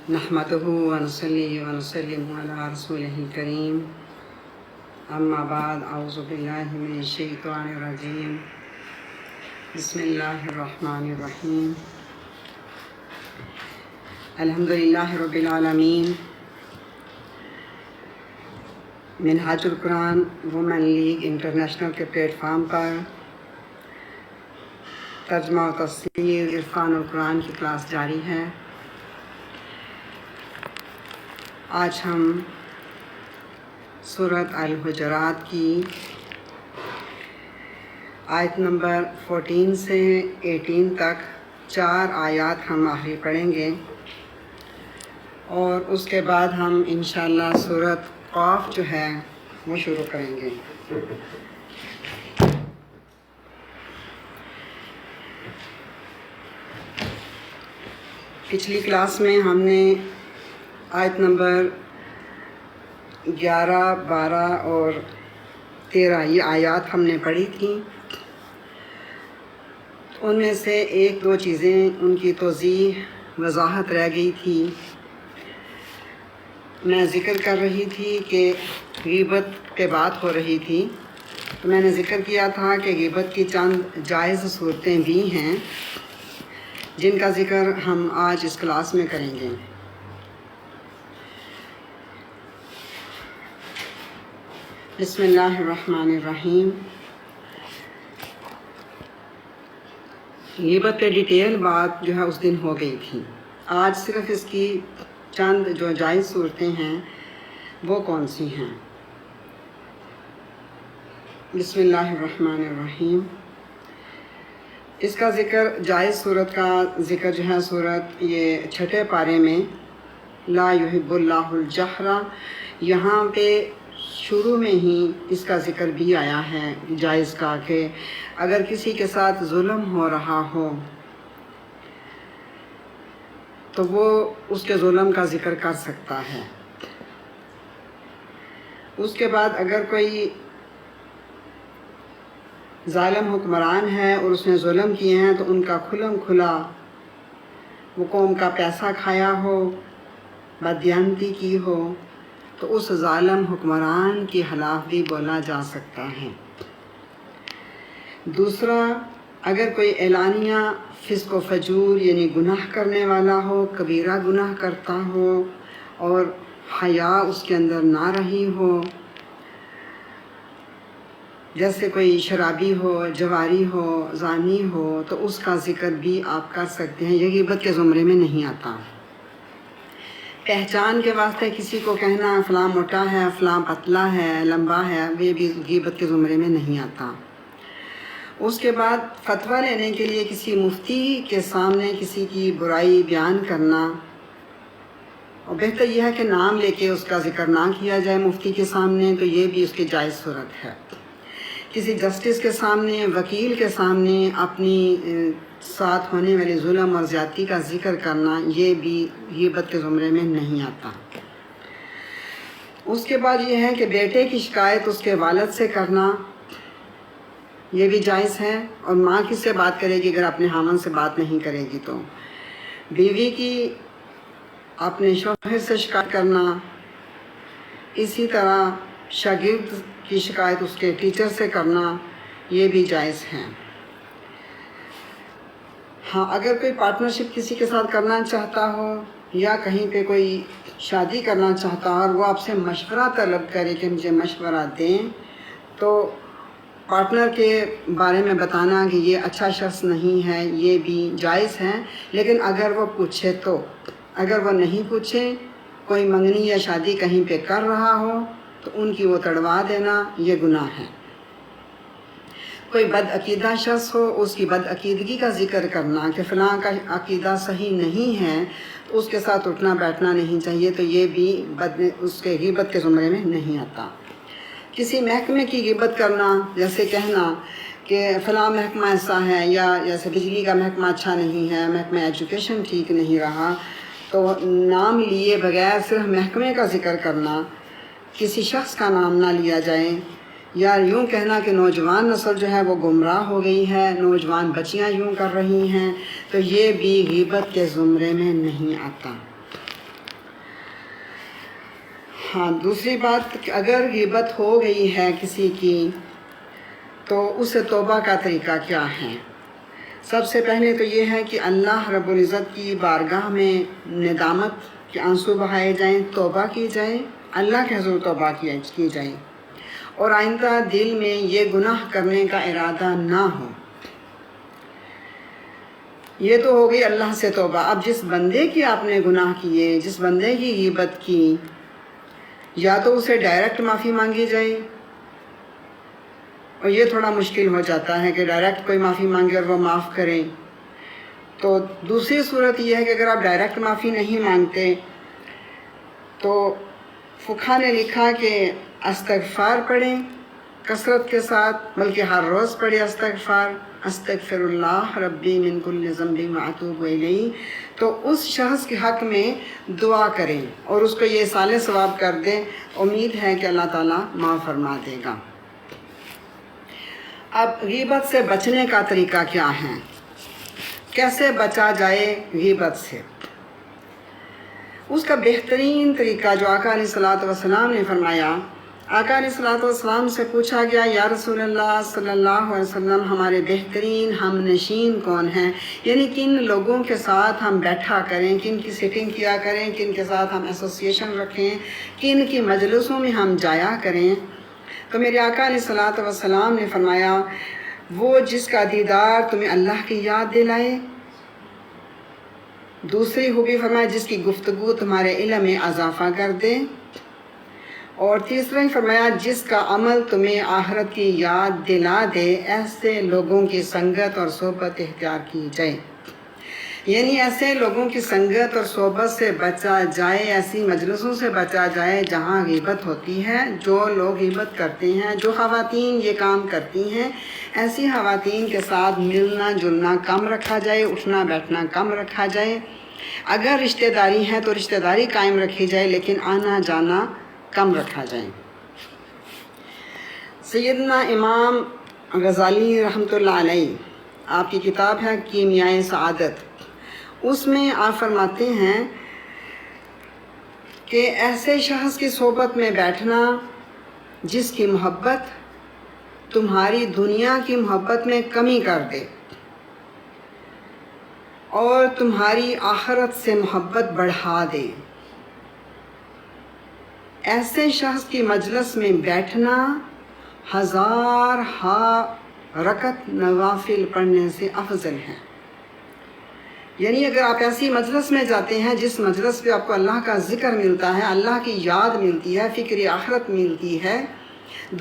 نحمده ونصلي ونسلم على رسوله الكريم اما بعد اعوذ باللہ من الشیطان الرجیم بسم اللہ الرحمن الرحیم الحمدللہ رب العالمین۔ منہاج القرآن وومن لیگ انٹرنیشنل کے پلیٹ فارم پر ترجمہ و تفسیر عرفان القرآن کی کلاس جاری ہے۔ آج ہم سورۃ الحجرات کی آیت نمبر 14 سے 18 تک 4 آیات ہم آخری پڑھیں گے، اور اس کے بعد ہم انشاءاللہ سورۃ قاف جو ہے وہ شروع کریں گے۔ پچھلی کلاس میں ہم نے آیت نمبر 11، 12 اور 13 یہ آیات ہم نے پڑھی تھیں۔ ان میں سے ایک دو چیزیں ان کی توضیح وضاحت رہ گئی تھی۔ میں ذکر کر رہی تھی کہ غیبت پہ بات ہو رہی تھی، تو میں نے ذکر کیا تھا کہ غیبت کی چند جائز صورتیں بھی ہیں جن کا ذکر ہم آج اس کلاس میں کریں گے۔ بسم اللہ الرحمن الرحیم۔ غیبت پہ ڈیٹیل بات جو ہے اس دن ہو گئی تھی۔ آج صرف اس کی چند جو جائز صورتیں ہیں وہ کون سی ہیں۔ بسم اللہ الرحمن الرحیم۔ اس کا ذکر جائز صورت کا ذکر جو ہے صورت یہ 6 پارے میں لا یحب اللہ الجہر، یہاں پہ شروع میں ہی اس کا ذکر بھی آیا ہے جائز کا، کہ اگر کسی کے ساتھ ظلم ہو رہا ہو تو وہ اس کے ظلم کا ذکر کر سکتا ہے۔ اس کے بعد اگر کوئی ظالم حکمران ہے اور اس نے ظلم کیے ہیں تو ان کا کھلم کھلا وہ قوم کا پیسہ کھایا ہو، بددیانتی کی ہو، تو اس ظالم حکمران کے خلاف بھی بولا جا سکتا ہے۔ دوسرا، اگر کوئی اعلانیہ فسق و فجور یعنی گناہ کرنے والا ہو، کبیرہ گناہ کرتا ہو اور حیا اس کے اندر نہ رہی ہو، جیسے کوئی شرابی ہو، جواری ہو، زانی ہو، تو اس کا ذکر بھی آپ کر سکتے ہیں۔ یہ غیبت کے زمرے میں نہیں آتا۔ پہچان کے واسطے کسی کو کہنا فلاں موٹا ہے، فلاں پتلا ہے، لمبا ہے، یہ بھی غیبت کے زمرے میں نہیں آتا۔ اس کے بعد فتویٰ لینے کے لیے کسی مفتی کے سامنے کسی کی برائی بیان کرنا، اور بہتر یہ ہے کہ نام لے کے اس کا ذکر نہ کیا جائے مفتی کے سامنے، تو یہ بھی اس کی جائز صورت ہے۔ کسی جسٹس کے سامنے، وکیل کے سامنے اپنی ساتھ ہونے والے ظلم اور زیادتی کا ذکر کرنا، یہ بھی غیبت کے زمرے میں نہیں آتا۔ اس کے بعد یہ ہے کہ بیٹے کی شکایت اس کے والد سے کرنا، یہ بھی جائز ہے۔ اور ماں کس سے بات کرے گی اگر اپنے خاوند سے بات نہیں کرے گی تو؟ بیوی کی اپنے شوہر سے شکایت کرنا، اسی طرح شاگرد کی شکایت اس کے ٹیچر سے کرنا، یہ بھی جائز ہے۔ ہاں، اگر کوئی پارٹنرشپ کسی کے ساتھ کرنا چاہتا ہو یا کہیں پہ کوئی شادی کرنا چاہتا ہو اور وہ آپ سے مشورہ طلب کرے کہ مجھے مشورہ دیں، تو پارٹنر کے بارے میں بتانا کہ یہ اچھا شخص نہیں ہے، یہ بھی جائز ہے، لیکن اگر وہ پوچھے تو۔ اگر وہ نہیں پوچھے، کوئی منگنی یا شادی کہیں پہ کر رہا ہو تو ان کی وہ تڑوا دینا، یہ گناہ ہے۔ کوئی بد عقیدہ شخص ہو، اس کی بد عقیدگی کا ذکر کرنا کہ فلاں کا عقیدہ صحیح نہیں ہے، تو اس کے ساتھ اٹھنا بیٹھنا نہیں چاہیے، تو یہ بھی اس کے غیبت کے زمرے میں نہیں آتا۔ کسی محکمے کی غیبت کرنا، جیسے کہنا کہ فلاں محکمہ ایسا ہے، یا جیسے بجلی کا محکمہ اچھا نہیں ہے، محکمہ ایجوکیشن ٹھیک نہیں رہا، تو نام لیے بغیر صرف محکمے کا ذکر کرنا، کسی شخص کا نام نہ لیا جائے، یا یوں کہنا کہ نوجوان نسل جو ہے وہ گمراہ ہو گئی ہے، نوجوان بچیاں یوں کر رہی ہیں، تو یہ بھی غیبت کے زمرے میں نہیں آتا۔ ہاں دوسری بات کہ اگر غیبت ہو گئی ہے کسی کی تو اسے توبہ کا طریقہ کیا ہے؟ سب سے پہلے تو یہ ہے کہ اللہ رب العزت کی بارگاہ میں ندامت کے آنسو بہائے جائیں، توبہ کی جائے، اللہ کے حضور توبہ کی جائے، اور آئندہ دل میں یہ گناہ کرنے کا ارادہ نہ ہو۔ یہ تو ہو گئی اللہ سے توبہ۔ اب جس بندے کی آپ نے گناہ کیے، جس بندے کی غیبت کی، یا تو اسے ڈائریکٹ معافی مانگی جائے، اور یہ تھوڑا مشکل ہو جاتا ہے کہ ڈائریکٹ کوئی معافی مانگے اور وہ معاف کریں۔ تو دوسری صورت یہ ہے کہ اگر آپ ڈائریکٹ معافی نہیں مانگتے تو فقہا نے لکھا کہ استغفار پڑھیں کثرت کے ساتھ، بلکہ ہر روز پڑھیں استغفار، استغفر اللہ ربی من کل ذنب واتوب الیہ، تو اس شخص کے حق میں دعا کریں اور اس کو یہ صالح ثواب کر دیں، امید ہے کہ اللہ تعالیٰ معاف فرما دے گا۔ اب غیبت سے بچنے کا طریقہ کیا ہے؟ کیسے بچا جائے غیبت سے؟ اس کا بہترین طریقہ جو آقا علیہ الصلوۃ والسلام نے فرمایا، آقا علیہ الصلوۃ والسلام سے پوچھا گیا یا رسول اللہ صلی اللہ علیہ وسلم ہمارے بہترین ہم نشین کون ہیں؟ یعنی کن لوگوں کے ساتھ ہم بیٹھا کریں، کن کی سیٹنگ کیا کریں، کن کے ساتھ ہم ایسوسیشن رکھیں، کن کی مجلسوں میں ہم جایا کریں؟ تو میرے آقا علیہ الصلوۃ والسلام نے فرمایا وہ جس کا دیدار تمہیں اللہ کی یاد دلائے، دوسری خوبی فرمایا جس کی گفتگو تمہارے علم میں اضافہ کر دے، اور تیسرا ہی فرمایا جس کا عمل تمہیں آخرت کی یاد دلا دے، ایسے لوگوں کی سنگت اور صحبت اختیار کی جائے۔ یعنی ایسے لوگوں کی سنگت اور صحبت سے بچا جائے، ایسی مجلسوں سے بچا جائے جہاں غیبت ہوتی ہے، جو لوگ غیبت کرتے ہیں، جو خواتین یہ کام کرتی ہیں، ایسی خواتین کے ساتھ ملنا جلنا کم رکھا جائے، اٹھنا بیٹھنا کم رکھا جائے۔ اگر رشتہ داری ہے تو رشتہ داری قائم رکھی جائے، لیکن آنا جانا کم رکھا جائے۔ سیدنا امام غزالی رحمۃ اللہ علیہ، آپ کی کتاب ہے کیمیائے سعادت، اس میں آپ فرماتے ہیں کہ ایسے شخص کی صحبت میں بیٹھنا جس کی محبت تمہاری دنیا کی محبت میں کمی کر دے اور تمہاری آخرت سے محبت بڑھا دے، ایسے شخص کی مجلس میں بیٹھنا 1000 رکعت نوافل پڑھنے سے افضل ہے۔ یعنی اگر آپ ایسی مجلس میں جاتے ہیں جس مجلس پہ آپ کو اللہ کا ذکر ملتا ہے، اللہ کی یاد ملتی ہے، فکر آخرت ملتی ہے،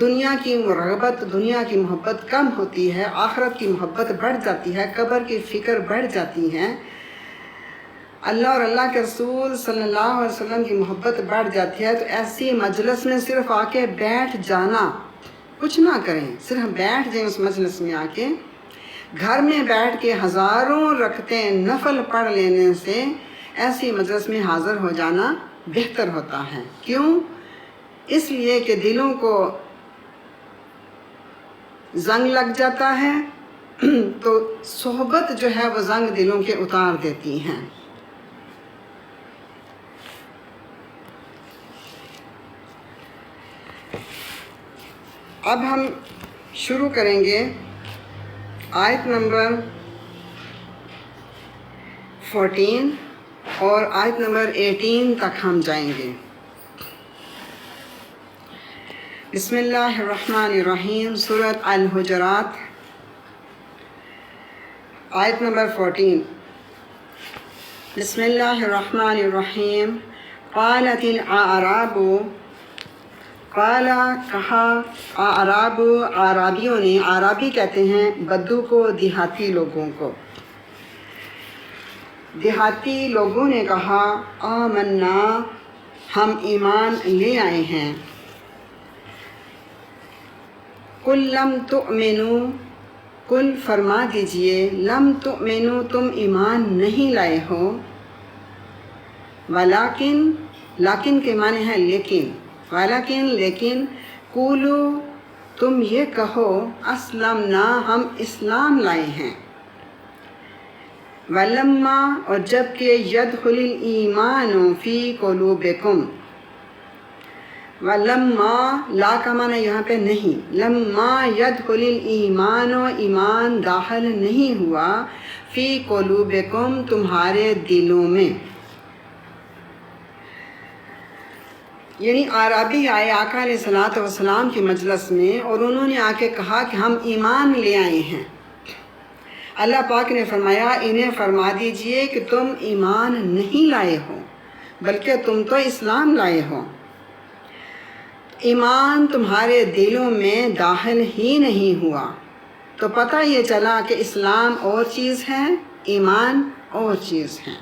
دنیا کی رغبت، دنیا کی محبت کم ہوتی ہے، آخرت کی محبت بڑھ جاتی ہے، قبر کی فکر بڑھ جاتی ہے، اللہ اور اللہ کے رسول صلی اللہ علیہ وسلم کی محبت بڑھ جاتی ہے، تو ایسی مجلس میں صرف آ کے بیٹھ جانا، کچھ نہ کریں، صرف بیٹھ جائیں اس مجلس میں آ کے، گھر میں بیٹھ کے ہزاروں رکعتیں نفل پڑھ لینے سے ایسی مجلس میں حاضر ہو جانا بہتر ہوتا ہے۔ کیوں؟ اس لیے کہ دلوں کو زنگ لگ جاتا ہے، تو صحبت جو ہے وہ زنگ دلوں کے اتار دیتی ہیں۔ اب ہم شروع کریں گے آیت نمبر 14 اور آیت نمبر 18 تک ہم جائیں گے۔ بسم اللہ الرحمن الرحیم، سورۃ الحجرات، آیت نمبر 14۔ بسم اللہ الرحمن الرحیم، قالت الاعراب، قالا کہا، اعراب اعرابیوں نے، اعرابی کہتے ہیں بدو کو، دیہاتی لوگوں کو، دیہاتی لوگوں نے کہا آمنا، ہم ایمان لے آئے ہیں، قل لم تؤمنوا، قل فرما دیجئے، لم تؤمنوا، تم ایمان نہیں لائے ہو، ولیکن، لیکن کے معنی ہے لیکن، ولیکن لیکن، قولو، تم یہ کہو، اسلمنا، ہم اسلام لائے ہیں، ولما، اور جب کہ یدخل الایمان فی قلوبکم، وَلَمَّا لا کا معنی یہاں پہ نہیں، لَمَّا يَدْخُلِ الْإِيمَانُ ایمان داخل نہیں ہوا فی قلوبکم تمہارے دلوں میں. یعنی عربی آئے آقا علیہ الصلوۃ والسلام کی مجلس میں اور انہوں نے آ کے کہا کہ ہم ایمان لے آئے ہیں. اللہ پاک نے فرمایا انہیں فرما دیجئے کہ تم ایمان نہیں لائے ہو بلکہ تم تو اسلام لائے ہو. ایمان تمہارے دلوں میں داخل ہی نہیں ہوا تو پتہ یہ چلا کہ اسلام اور چیز ہے، ایمان اور چیز ہے.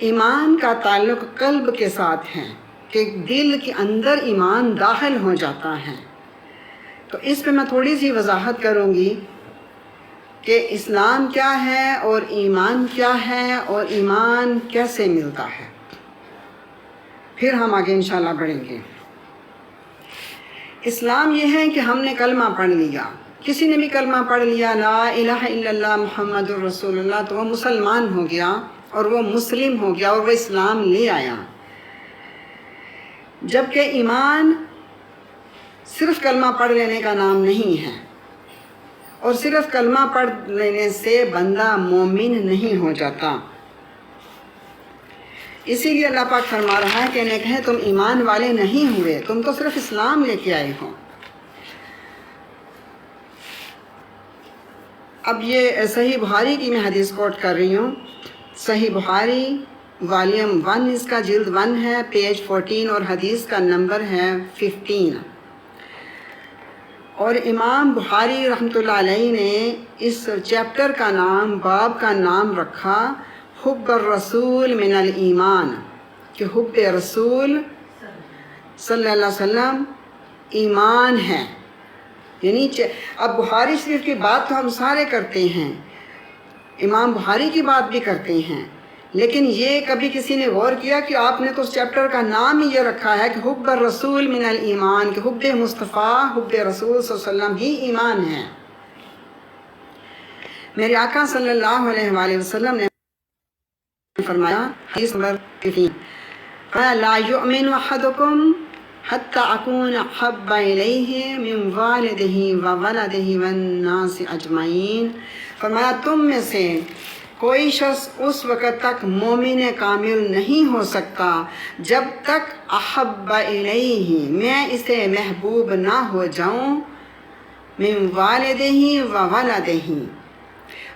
ایمان کا تعلق قلب کے ساتھ ہے کہ دل کے اندر ایمان داخل ہو جاتا ہے. تو اس پہ میں تھوڑی سی وضاحت کروں گی کہ اسلام کیا ہے اور ایمان کیا ہے اور ایمان کیسے ملتا ہے، پھر ہم آگے انشاءاللہ بڑھیں گے. اسلام یہ ہے کہ ہم نے کلمہ پڑھ لیا، کسی نے بھی کلمہ پڑھ لیا لا الہ الا اللہ محمد الرسول اللہ تو وہ مسلمان ہو گیا اور وہ مسلم ہو گیا اور وہ اسلام لے آیا. جبکہ ایمان صرف کلمہ پڑھ لینے کا نام نہیں ہے اور صرف کلمہ پڑھ لینے سے بندہ مومن نہیں ہو جاتا. اسی لیے اللہ پاک فرما رہا ہے کہ انہیں کہیں تم ایمان والے نہیں ہوئے، تم تو صرف اسلام لے کے آئے ہو. اب یہ صحیح بخاری کی میں حدیث کوٹ کر رہی ہوں. صحیح بخاری والیوم 1 اس کا جلد 1 ہے، پیج 14 اور حدیث کا نمبر ہے 15. اور امام بخاری رحمۃ اللہ علیہ نے اس چیپٹر کا نام، باب کا نام رکھا حب الرسول من الایمان، کہ حب رسول صلی اللہ علیہ وسلم ایمان ہے. یعنی اب بخاری شریف کی بات تو ہم سارے کرتے ہیں، امام بخاری کی بات بھی کرتے ہیں، لیکن یہ کبھی کسی نے غور کیا کہ آپ نے تو اس چیپٹر کا نام ہی یہ رکھا ہے کہ حب الرسول من الایمان، کہ حب مصطفیٰ، حب رسول صلی اللہ علیہ وسلم ہی ایمان ہے. میرے آقا صلی اللہ علیہ وآلہ وسلم نے فرمایا حدیث نمبر 15 لا یؤمن احدکم حتی اکون احب الیہ من والدہ وولدہ والناس اجمعین. فرمایا تم میں سے کوئی شخص اس وقت تک مومن کامل نہیں ہو سکتا جب تک احب الیہ میں اسے محبوب نہ ہو جاؤں، من والدہ وولدہ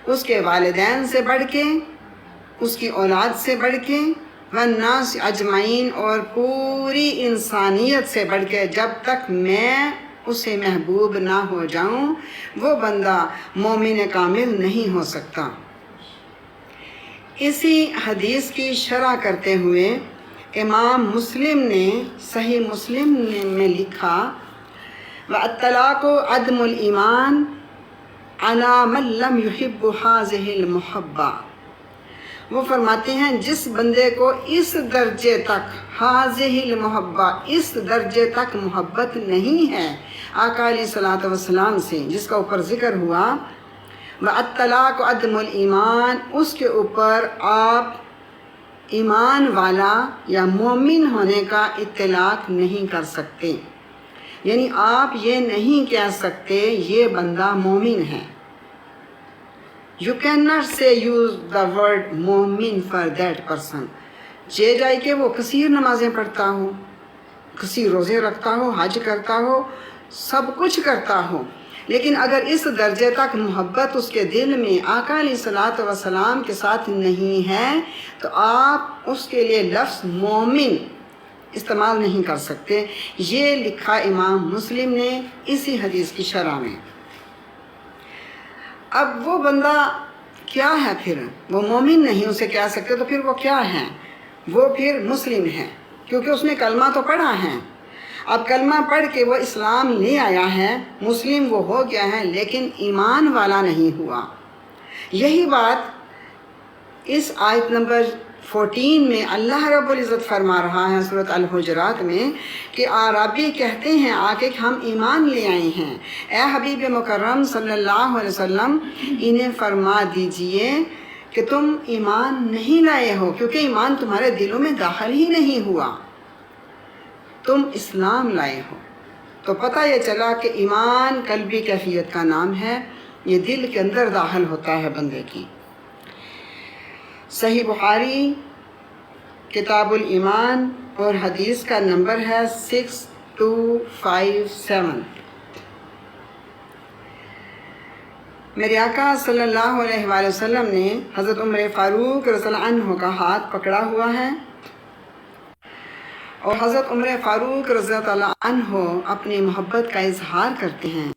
اس کے والدین سے بڑھ کے، اس کی اولاد سے بڑھ کے، والناس اجمعین اور پوری انسانیت سے بڑھ کے، جب تک میں اسے محبوب نہ ہو جاؤں وہ بندہ مومن کامل نہیں ہو سکتا. اسی حدیث کی شرح کرتے ہوئے امام مسلم نے صحیح مسلم میں لکھا وَالطلاق عدم الایمان علی من لم یحب هذه المحبہ. وہ فرماتے ہیں جس بندے کو اس درجے تک هذه المحبہ، اس درجے تک محبت نہیں ہے آقا علیہ الصلوۃ والسلام سے، جس کا اوپر ذکر ہوا وَالطلاق عدم الایمان، اس کے اوپر آپ ایمان والا یا مومن ہونے کا اطلاق نہیں کر سکتے. یعنی آپ یہ نہیں کہہ سکتے یہ بندہ مومن ہے. You cannot say use the word مومن for that person. یہ جائے کہ وہ کثیر نمازیں پڑھتا ہو، کثیر روزے رکھتا ہو، حج کرتا ہو، سب کچھ کرتا ہو، لیکن اگر اس درجے تک محبت اس کے دل میں آقا علیہ الصلوۃ والسلام کے ساتھ نہیں ہے تو آپ اس کے لیے لفظ مومن استعمال نہیں کر سکتے. یہ لکھا امام مسلم نے اسی حدیث کی شرح میں. اب وہ بندہ کیا ہے پھر؟ وہ مومن نہیں اسے کہہ سکتے تو پھر وہ کیا ہے؟ وہ پھر مسلم ہے، کیونکہ اس نے کلمہ تو پڑھا ہے. اب کلمہ پڑھ کے وہ اسلام لے آیا ہے، مسلم وہ ہو گیا ہے، لیکن ایمان والا نہیں ہوا. یہی بات اس آیت نمبر 14 میں اللہ رب العزت فرما رہا ہے سورۃ الحجرات میں کہ اعرابی کہتے ہیں آ کے کہ ہم ایمان لے آئے ہیں. اے حبیب مکرم صلی اللہ علیہ وسلم انہیں فرما دیجئے کہ تم ایمان نہیں لائے ہو کیونکہ ایمان تمہارے دلوں میں داخل ہی نہیں ہوا. تم اسلام لائے ہو۔ تو پتہ یہ چلا کہ ایمان قلبی کیفیت کا نام ہے، یہ دل کے اندر داخل ہوتا ہے بندے کی۔ صحیح بخاری کتاب الایمان اور حدیث کا نمبر ہے 6257۔ میرے آقا صلی اللہ علیہ وآلہ وسلم نے حضرت عمر فاروق رضی اللہ عنہ کا ہاتھ پکڑا ہوا ہے، اور حضرت عمر فاروق رضی اللہ عنہ اپنی محبت کا اظہار کرتے ہیں،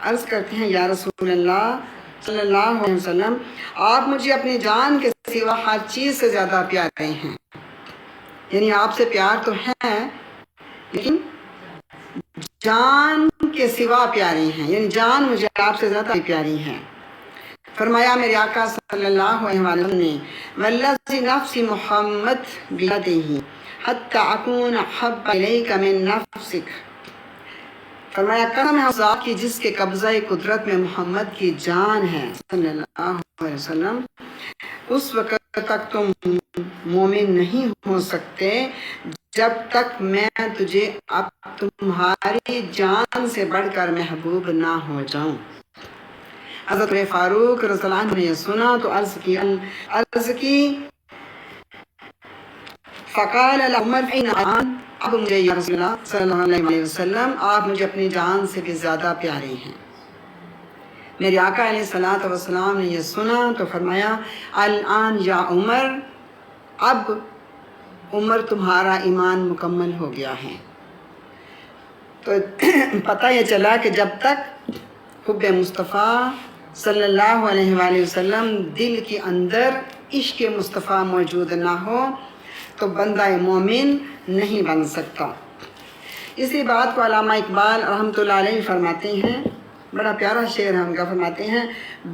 عرض کرتے ہیں یا رسول اللہ صلی اللہ علیہ وسلم، آپ مجھے اپنی جان کے سوا ہر چیز سے زیادہ پیارے ہیں۔ یعنی آپ سے پیار تو ہے لیکن جان کے سوا پیارے ہیں، یعنی جان مجھے آپ سے زیادہ پیاری ہے۔ فرمایا میرے آقا صلی اللہ علیہ وسلم نے والذی نفس محمد بیدہ حتی اکون احب الیک من نفسک، فرمایا قسم ہے اس ذات کی جس کے قبضہ قدرت میں محمد کی جان ہے صلی اللہ علیہ وسلم، اس وقت تک تم مومن نہیں ہو سکتے جب تک میں تجھے اب تمہاری جان سے بڑھ کر محبوب نہ ہو جاؤں۔ حضرت فاروق رضی اللہ عنہ نے یہ سنا تو عرض کی فقال عمر فین آن، اب مجھے یا رسول اللہ صلی اللہ علیہ وسلم آپ مجھے اپنی جان سے بھی زیادہ پیارے ہیں۔ میرے آقا علیہ السلام نے یہ سنا تو فرمایا الآن یا عمر، اب عمر تمہارا ایمان مکمل ہو گیا ہے۔ تو پتہ یہ چلا کہ جب تک حب مصطفیٰ صلی اللہ علیہ وآلہ وسلم دل کے اندر عشق مصطفیٰ موجود نہ ہو تو بندہ مومن نہیں بن سکتا۔ اسی بات کو علامہ اقبال رحمۃ اللہ علیہ فرماتے ہیں، بڑا پیارا شعر ہے ان کا، فرماتے ہیں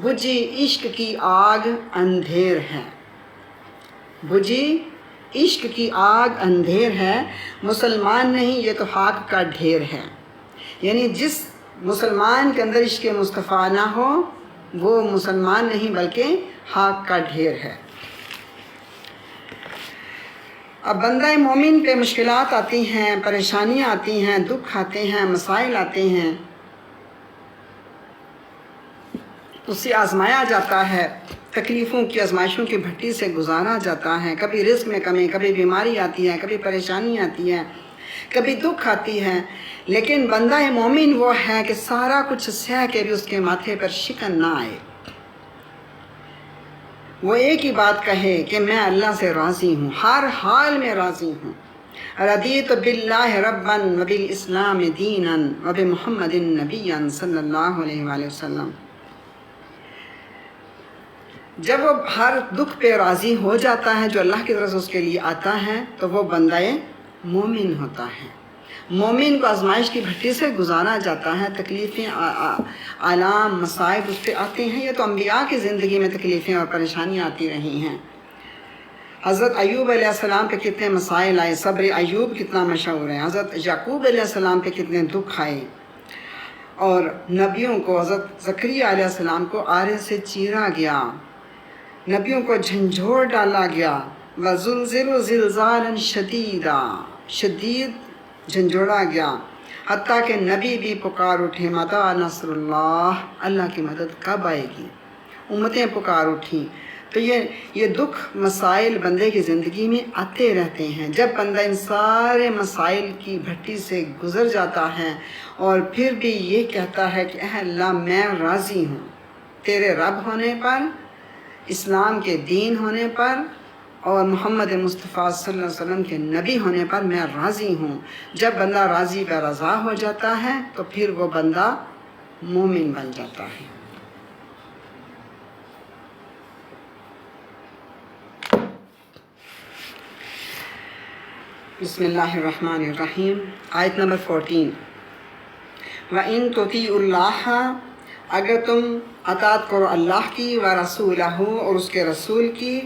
بجھی عشق کی آگ اندھیر ہے، بجھی عشق کی آگ اندھیر ہے، مسلمان نہیں یہ تو خاک کا ڈھیر ہے۔ یعنی جس مسلمان کے اندر عشق مصطفیٰ نہ ہو وہ مسلمان نہیں بلکہ خاک کا ڈھیر ہے۔ اب بندہ مومن پہ مشکلات آتی ہیں، پریشانیاں آتی ہیں، دکھ آتے ہیں، مسائل آتے ہیں، اس سے آزمایا جاتا ہے، تکلیفوں کی آزمائشوں کی بھٹی سے گزارا جاتا ہے، کبھی رزق میں کمی، کبھی بیماری آتی ہے، کبھی پریشانی آتی ہے، کبھی دکھ آتی ہے، لیکن بندہ مومن وہ ہے کہ سارا کچھ سہ کے بھی اس کے ماتھے پر شکن نہ آئے، وہ ایک ہی بات کہے کہ میں اللہ سے راضی ہوں، ہر حال میں راضی ہوں۔ رضیت باللہ ربا وبالاسلام دینا وبمحمد نبیا صلی اللہ علیہ وآلہ وسلم۔ جب وہ ہر دکھ پہ راضی ہو جاتا ہے جو اللہ کی طرف سے اس کے لیے آتا ہے تو وہ بندہ مومن ہوتا ہے۔ مومن کو آزمائش کی بھٹی سے گزارا جاتا ہے، تکلیفیں، آلام، مصائب اس پہ آتے ہیں، یہ تو انبیاء کی زندگی میں تکلیفیں اور پریشانیاں آتی رہی ہیں۔ حضرت ایوب علیہ السلام پہ کتنے مسائل آئے، صبر ایوب کتنا مشہور ہے، حضرت یعقوب علیہ السلام پہ کتنے دکھ آئے، اور نبیوں کو حضرت زکریا علیہ السلام کو آرے سے چیرا گیا، نبیوں کو جھنجھوڑ ڈالا گیا، وَزُلْزِلُوا زِلْزَالًا شَدِيدًا، شدید جھنجھوڑا گیا، حتیٰ کہ نبی بھی پکار اٹھے متی نصر اللہ، اللہ کی مدد کب آئے گی، امتیں پکار اٹھیں۔ تو یہ دکھ مسائل بندے کی زندگی میں آتے رہتے ہیں۔ جب بندہ ان سارے مسائل کی بھٹی سے گزر جاتا ہے اور پھر بھی یہ کہتا ہے کہ اے اللہ میں راضی ہوں تیرے رب ہونے پر، اسلام کے دین ہونے پر، اور محمد مصطفیٰ صلی اللہ علیہ وسلم کے نبی ہونے پر میں راضی ہوں، جب بندہ راضی بے رضا ہو جاتا ہے تو پھر وہ بندہ مومن بن جاتا ہے۔ بسم اللہ الرحمن الرحیم، آیت نمبر 14۔ وَإِن تُطِيعُوا اللَّهَ، اگر تم اطاعت کرو اللہ کی، وَرَسُولَهُ، اور اس کے رسول کی،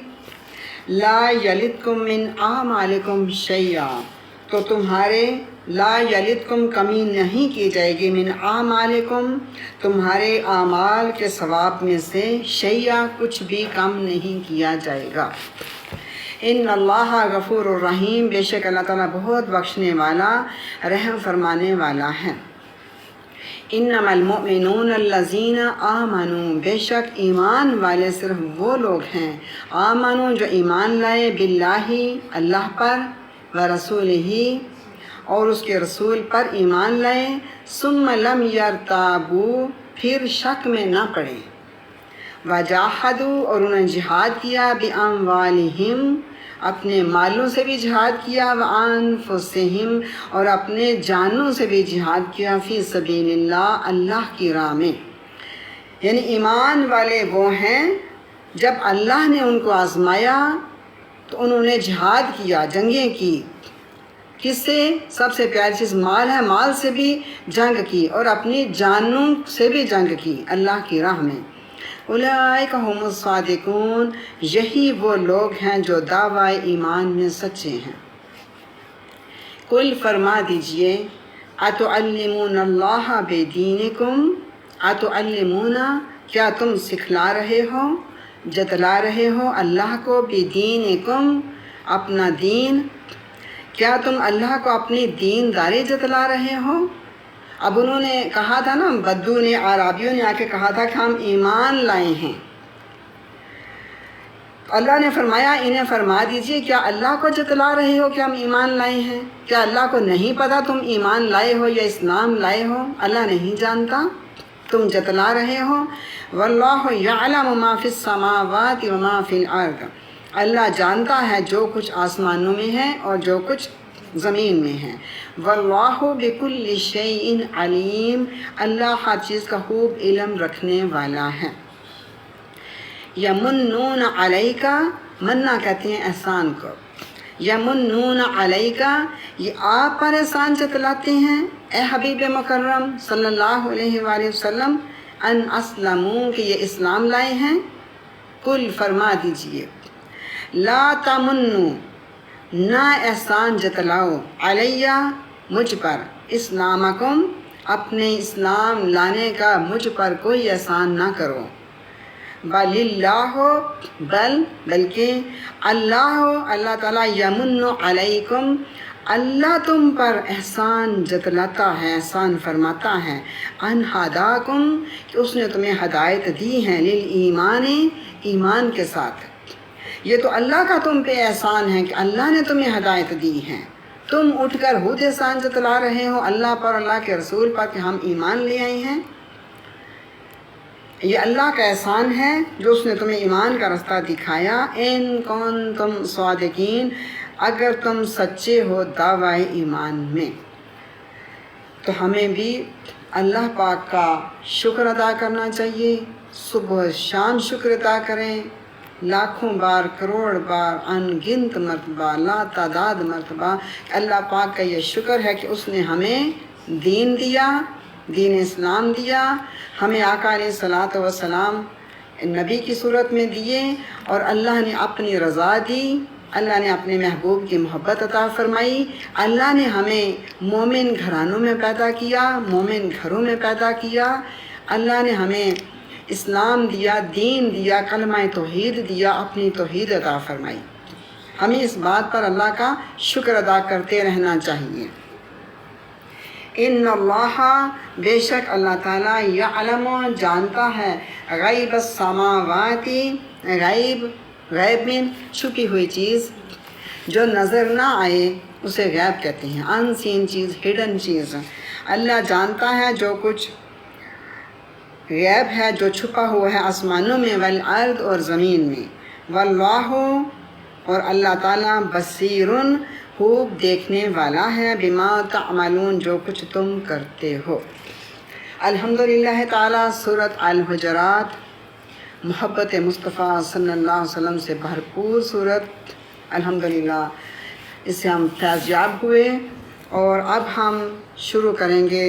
لا یلدکم من اعمالکم شیئا، تو تمہارے لا یلدکم کمی نہیں کی جائے گی، من اعمالکم تمہارے اعمال کے ثواب میں سے، شیئا کچھ بھی کم نہیں کیا جائے گا۔ ان اللہ غفور الرحیم، بے شک اللہ تعالیٰ بہت بخشنے والا رحم فرمانے والا ہے۔ انما المؤمنون الذین آمنوا، بے شک ایمان والے صرف وہ لوگ ہیں، آمنوا جو ایمان لائے، باللہ اللہ پر، ورسولہ اور اس کے رسول پر ایمان لائے، ثم لم یرتابوا پھر شک میں نہ پڑے، وجاہدوا اور انہوں نے جہاد کیا، باموالہم اپنے مالوں سے بھی جہاد کیا، وانفسہم اور اپنے جانوں سے بھی جہاد کیا، فی سبیل اللہ اللہ کی راہ میں۔ یعنی ایمان والے وہ ہیں جب اللہ نے ان کو آزمایا تو انہوں نے جہاد کیا، جنگیں کی، کس سے؟ سب سے پیاری چیز مال ہے، مال سے بھی جنگ کی اور اپنی جانوں سے بھی جنگ کی اللہ کی راہ میں۔ اولئک هم الصادقون، یہی وہ لوگ ہیں جو دعوی ایمان میں سچے ہیں۔ قل فرما دیجئے، اتعلمون اللہ بدینکم، اتعلمون کیا تم سکھلا رہے ہو، جتلا رہے ہو اللہ کو، بدینکم اپنا دین، کیا تم اللہ کو اپنی دینداری جتلا رہے ہو؟ اب انہوں نے کہا تھا نا، بدو نے، عرابیوں نے آ کے کہا تھا کہ ہم ایمان لائے ہیں، اللہ نے فرمایا انہیں فرما دیجئے کیا اللہ کو جتلا رہے ہو کہ ہم ایمان لائے ہیں؟ کیا اللہ کو نہیں پتہ تم ایمان لائے ہو یا اسلام لائے ہو؟ اللہ نہیں جانتا، تم جتلا رہے ہو۔ واللہ یعلم ما فی السماوات وما فی الارض، اللہ جانتا ہے جو کچھ آسمانوں میں ہے اور جو کچھ زمین میں ہے۔ واللہ بکل شیء علیم، اللہ ہر چیز کا خوب علم رکھنے والا ہے۔ یمنون علیک، مننا کہتے ہیں احسان کو، یمنون علیک یہ آپ پر احسان جتلاتے ہیں اے حبیب مکرم صلی اللہ علیہ وآلہ وسلم، ان اسلموا کہ یہ اسلام لائے ہیں۔ قل فرما دیجئے، لا تمنوا نہ احسان جتلاؤ، علیہ مجھ پر، اسلامکم اپنے اسلام لانے کا مجھ پر کوئی احسان نہ کرو، بل اللہ بلکہ اللہ تعالیٰ یمن علیکم اللہ تم پر احسان جتلاتا ہے، احسان فرماتا ہے، ان ہداکم کہ اس نے تمہیں ہدایت دی ہے، للایمان ایمان کے ساتھ۔ یہ تو اللہ کا تم پہ احسان ہے کہ اللہ نے تمہیں ہدایت دی ہے، تم اٹھ کر خود احسان جتلا رہے ہو اللہ پر، اللہ کے رسول پر کہ ہم ایمان لے آئے ہیں۔ یہ اللہ کا احسان ہے جو اس نے تمہیں ایمان کا رستہ دکھایا۔ ان کنتم صادقین، اگر تم سچے ہو دعوی ایمان میں۔ تو ہمیں بھی اللہ پاک کا شکر ادا کرنا چاہیے، صبح شام شکر ادا کریں، لاکھوں بار، کروڑ بار، ان گنت مرتبہ، لا تعداد مرتبہ۔ اللہ پاک کا یہ شکر ہے کہ اس نے ہمیں دین دیا، دین اسلام دیا، ہمیں آقا علیہ الصلاۃ والسلام نبی کی صورت میں دیے، اور اللہ نے اپنی رضا دی، اللہ نے اپنے محبوب کی محبت عطا فرمائی، اللہ نے ہمیں مومن گھرانوں میں پیدا کیا، مومن گھروں میں پیدا کیا، اللہ نے ہمیں اسلام دیا، دین دیا، کلمہ توحید دیا، اپنی توحید عطا فرمائی۔ ہمیں اس بات پر اللہ کا شکر ادا کرتے رہنا چاہیے۔ ان اللہ بے شک اللہ تعالیٰ یعلم جانتا ہے، غیب السماوات غیب میں چھپی ہوئی چیز جو نظر نہ آئے اسے غیب کہتے ہیں، ان سین چیز، ہڈن چیز۔ اللہ جانتا ہے جو کچھ غیب ہے، جو چھپا ہوا ہے آسمانوں میں، والارض اور زمین میں، واللہ اور اللہ تعالیٰ بصیر خوب دیکھنے والا ہے، بما تعملون جو کچھ تم کرتے ہو۔ الحمدللہ تعالیٰ سورۃ الحجرات محبت مصطفیٰ صلی اللہ علیہ وسلم سے بھرپور صورت، الحمدللہ اس سے ہم فیض یاب ہوئے، اور اب ہم شروع کریں گے